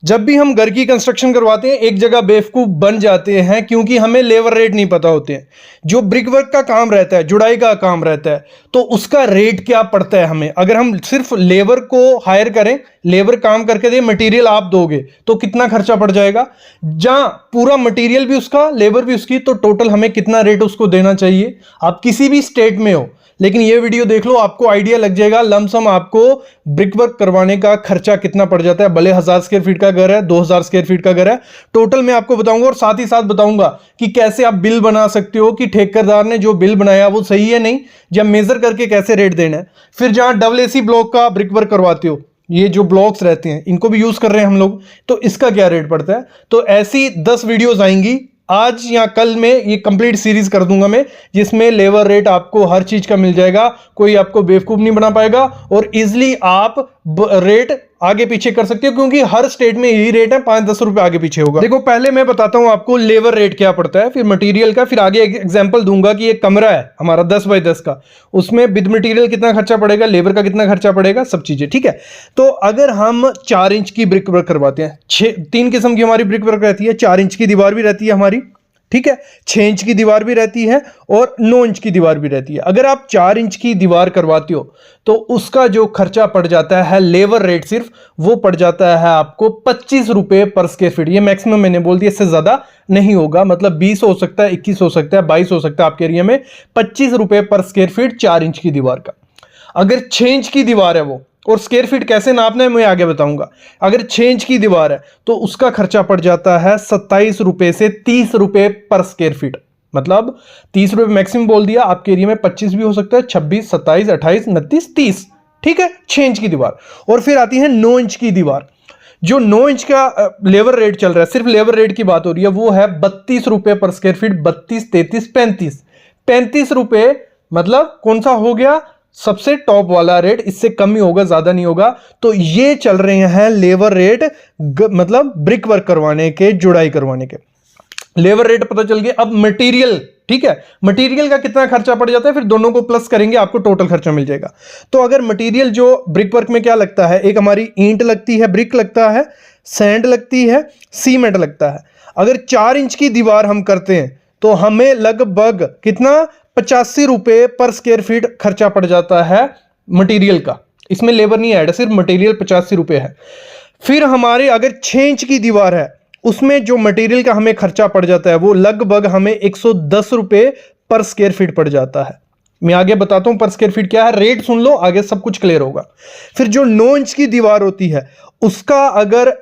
जब भी हम घर की कंस्ट्रक्शन करवाते हैं एक जगह बेवकूफ बन जाते हैं क्योंकि हमें लेबर रेट नहीं पता होते हैं। जो ब्रिक वर्क का काम रहता है, जुड़ाई का काम रहता है, तो उसका रेट क्या पड़ता है हमें। अगर हम सिर्फ लेबर को हायर करें, लेबर काम करके दे, मटेरियल आप दोगे तो कितना खर्चा पड़ जाएगा। जहां पूरा मटेरियल भी उसका, लेबर भी उसकी, तो टोटल हमें कितना रेट उसको देना चाहिए। आप किसी भी स्टेट में हो, लेकिन ये वीडियो देख लो, आपको आइडिया लग जाएगा लमसम आपको ब्रिक वर्क करवाने का खर्चा कितना पड़ जाता है। भले 1000 स्क्वायर फीट का घर है, 2000 स्क्वायर फीट का घर है, टोटल मैं आपको बताऊंगा। और साथ ही साथ बताऊंगा कि कैसे आप बिल बना सकते हो कि ठेकेदार ने जो बिल बनाया वो सही है नहीं, जब मेजर करके कैसे रेट देना है। फिर जहां डबल एसी ब्लॉक का ब्रिक वर्क करवाते हो, ये जो ब्लॉक्स रहते हैं इनको भी यूज कर रहे हैं हम लोग, तो इसका क्या रेट पड़ता है। तो ऐसी 10 वीडियोस आएंगी आज या कल में, ये कंप्लीट सीरीज कर दूंगा मैं, जिसमें लेबर रेट आपको हर चीज का मिल जाएगा। कोई आपको बेवकूफ नहीं बना पाएगा और इजिली आप रेट आगे पीछे कर सकते हो, क्योंकि हर स्टेट में यही रेट है, 5-10 रुपए आगे पीछे होगा। देखो पहले मैं बताता हूं आपको लेबर रेट क्या पड़ता है, फिर मटेरियल का, फिर आगे एक एग्जांपल दूंगा कि एक कमरा है हमारा 10 बाय 10 का, उसमें विद मटेरियल कितना खर्चा पड़ेगा, लेबर का कितना खर्चा पड़ेगा, सब चीजें। ठीक है, तो अगर हम 4 इंच की ब्रिक वर्क करवाते हैं, 3 किस्म की हमारी ब्रिक वर्क रहती है। 4 इंच की दीवार भी रहती है हमारी, ठीक है, 6 इंच की दीवार भी रहती है और 9 इंच की दीवार भी रहती है। अगर आप 4 इंच की दीवार करवाते हो तो उसका जो खर्चा पड़ जाता है, लेबर रेट सिर्फ, वो पड़ जाता है आपको 25 रुपए पर स्क्वायर फीट। ये मैक्सिमम मैंने बोल दिया, इससे ज्यादा नहीं होगा। मतलब 20 हो सकता है, 21 हो सकता है, 22 हो सकता है आपके एरिया में। 25 रुपए पर स्क्वायर फीट 4 इंच की दीवार का। अगर 6 इंच की दीवार है वो, और स्क्वायर फीट कैसे नापना है मैं आगे बताऊंगा। अगर 6 इंच की दीवार है तो उसका खर्चा पड़ जाता है 27 रुपए से 30 रुपए पर स्क्वायर फीट। मतलब 30 रुपए मैक्सिमम बोल दिया, आपके एरिया में 25 भी हो सकता है, 26, 27, 28, 29, 30। ठीक है, 6 इंच की दीवार। और फिर आती है 9 इंच की दीवार। जो 9 इंच का लेबर रेट चल रहा है, सिर्फ लेबर रेट की बात हो रही है, वो है 32 रुपए पर स्क्वायर फीट। 32, 33, 35, 35 रुपए। मतलब कौन सा हो गया, सबसे टॉप वाला रेट, इससे कम ही होगा, ज्यादा नहीं होगा। तो ये चल रहे हैं लेबर रेट, मतलब ब्रिक वर्क करवाने के, जुड़ाई करवाने के लेबर रेट पता चल गया। अब मटेरियल, ठीक है, मटेरियल का कितना खर्चा पड़ जाता है, फिर दोनों को प्लस करेंगे आपको टोटल खर्चा मिल जाएगा। तो अगर मटेरियल जो ब्रिक वर्क में क्या लगता है, एक हमारी ईंट लगती है, ब्रिक लगता है, सैंड लगती है, सीमेंट लगता है। अगर 4 इंच की दीवार हम करते हैं तो हमें लगभग कितना, 85 रुपए पर स्क्वायर फीट खर्चा पड़ जाता है मटेरियल का। इसमें लेबर नहीं ऐड है, सिर्फ मटेरियल 85 रुपए है। फिर हमारे अगर 6 इंच की दीवार है, उसमें जो मटेरियल का हमें खर्चा पड़ जाता है वो लगभग हमें 110 रुपए पर स्क्वायर फीट पड़ जाता है। मैं आगे बताता हूं पर स्क्वायर फीट क्या है, रेट सुन लो, आगे सब कुछ क्लियर होगा। फिर जो 9 इंच की दीवार होती है, उसका अगर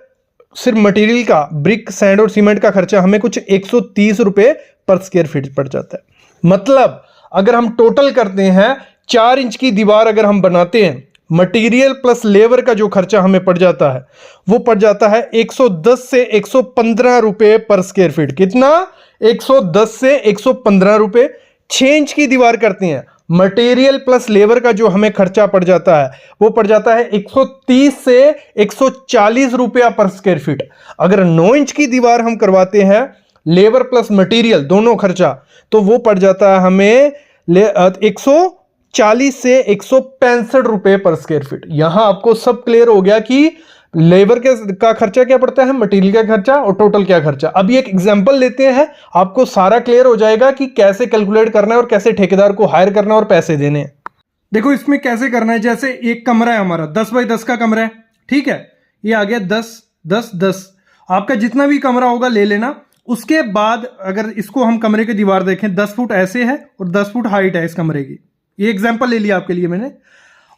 सिर्फ मटेरियल का, ब्रिक, सैंड और सीमेंट का खर्चा हमें कुछ 130 रुपए पर स्क्वायर फीट पड़ जाता है। मतलब अगर हम टोटल करते हैं, 4 इंच की दीवार अगर हम बनाते हैं, मटेरियल प्लस लेबर का जो खर्चा हमें पड़ जाता है वो पड़ जाता है 110 से 115 रुपए पर स्क्वायर फीट। कितना, 110 से 115 रुपए। 6 इंच की दीवार करते हैं, मटेरियल प्लस लेबर का जो हमें खर्चा पड़ जाता है वो पड़ जाता है 130 से 140 रुपया पर स्क्वायर फीट। अगर 9 इंच की दीवार हम करवाते हैं, लेबर प्लस मटेरियल दोनों खर्चा, तो वो पड़ जाता है हमें 140 से 165 रुपए पर स्क्वायर फीट। यहां आपको सब क्लियर हो गया कि लेबर का खर्चा क्या पड़ता है, मटेरियल का खर्चा और टोटल क्या खर्चा। अभी एक एग्जांपल लेते हैं, आपको सारा क्लियर हो जाएगा कि कैसे कैलकुलेट करना है और कैसे ठेकेदार को हायर करना और पैसे देने हैं। देखो इसमें कैसे करना है, जैसे एक कमरा है हमारा 10 बाय 10 का कमरा है, ठीक है, ये आ गया 10, 10, 10। आपका जितना भी कमरा होगा ले लेना। उसके बाद अगर इसको हम कमरे की दीवार देखें, 10 फुट ऐसे है और 10 फुट हाइट है इस कमरे की, ये एग्जांपल ले लिया आपके लिए मैंने।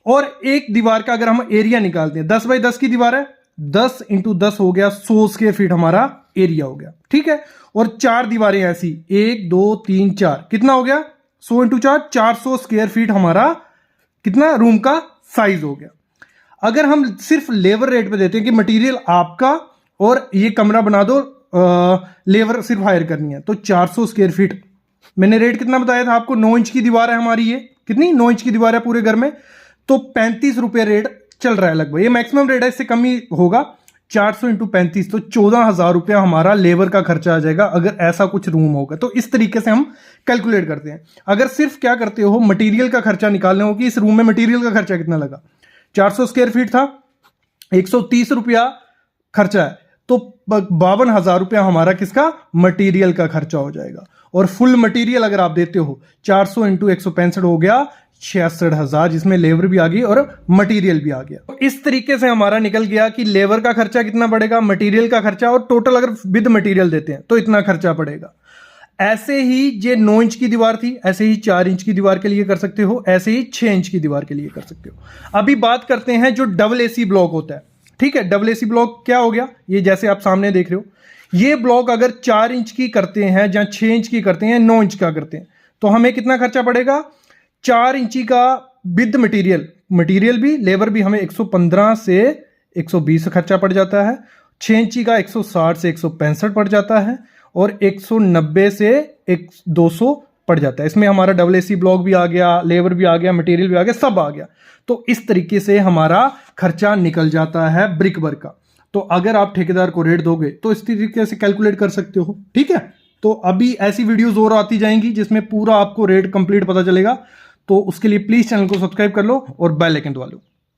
और एक दीवार का अगर हम एरिया निकालते हैं, 10 बाय 10 की दीवार है, 10 इंटू 10 हो गया 100 स्क्वायर फीट हमारा एरिया हो गया, ठीक है। और 4 दीवारें ऐसी, 1, 2, 3, 4, कितना हो गया, 100 इंटू 4, 400 स्क्वायर फीट हमारा कितना रूम का साइज हो गया। अगर हम सिर्फ लेबर रेट पे देते हैं कि मटीरियल आपका और ये कमरा बना दो, लेबर सिर्फ हायर करनी है, तो 400 स्क्वायर फीट। मैंने रेट कितना बताया था आपको, 9 इंच की दीवार है हमारी, ये कितनी, 9 इंच की दीवार है पूरे घर में, तो 35 रुपए रेट चल रहा है लगभग। ये मैक्सिमम रेट है, इससे कम ही होगा। 400 इंटू 35 तो 14,000 रुपया हमारा लेबर का खर्चा आ जाएगा अगर ऐसा कुछ रूम होगा। तो इस तरीके से हम कैलकुलेट करते हैं। अगर सिर्फ क्या करते हो, मटेरियल का खर्चा निकालने हो कि इस रूम में मटेरियल का खर्चा कितना लगा, 400 स्क्वायर फीट था, 130 रुपया खर्चा है, तो 52,000 रुपया हमारा किसका, मटेरियल का खर्चा हो जाएगा। और फुल मटेरियल अगर आप देते हो 400 इंटू 165 हो गया 66,000, जिसमें लेबर भी आ गई और मटेरियल भी आ गया। तो इस तरीके से हमारा निकल गया कि लेबर का खर्चा कितना पड़ेगा, मटेरियल का खर्चा, और टोटल अगर विद मटेरियल देते हैं तो इतना खर्चा पड़ेगा। ऐसे ही ये 9 इंच की दीवार थी, ऐसे ही 4 इंच की दीवार के लिए कर सकते हो, ऐसे ही 6 इंच की दीवार के लिए कर सकते हो। अभी बात करते हैं जो डबल एसी ब्लॉक होता है। ठीक है, डबल एसी ब्लॉक क्या हो गया, ये जैसे आप सामने देख रहे हो, ये ब्लॉक अगर 4 इंच की करते हैं या 6 इंच की करते हैं, 9 इंच का करते हैं, तो हमें कितना खर्चा पड़ेगा। 4 इंची का विद मटेरियल भी, लेबर भी हमें 115 से 120 खर्चा पड़ जाता है। 6 इंची का 160 से 165 पड़ जाता है, और 190 से 200 पड़ जाता है। इसमें हमारा डबल एसी ब्लॉक भी आ गया, लेबर भी आ गया, मटेरियल भी आ गया, सब आ गया। तो इस तरीके से हमारा खर्चा निकल जाता है ब्रिक वर्क का। तो अगर आप ठेकेदार को रेट दोगे तो इस तरीके से कैलकुलेट कर सकते हो। ठीक है, तो अभी ऐसी वीडियोस और आती जाएंगी जिसमें पूरा आपको रेट कंप्लीट पता चलेगा। तो उसके लिए प्लीज चैनल को सब्सक्राइब कर लो और बेल आइकन दबा लो।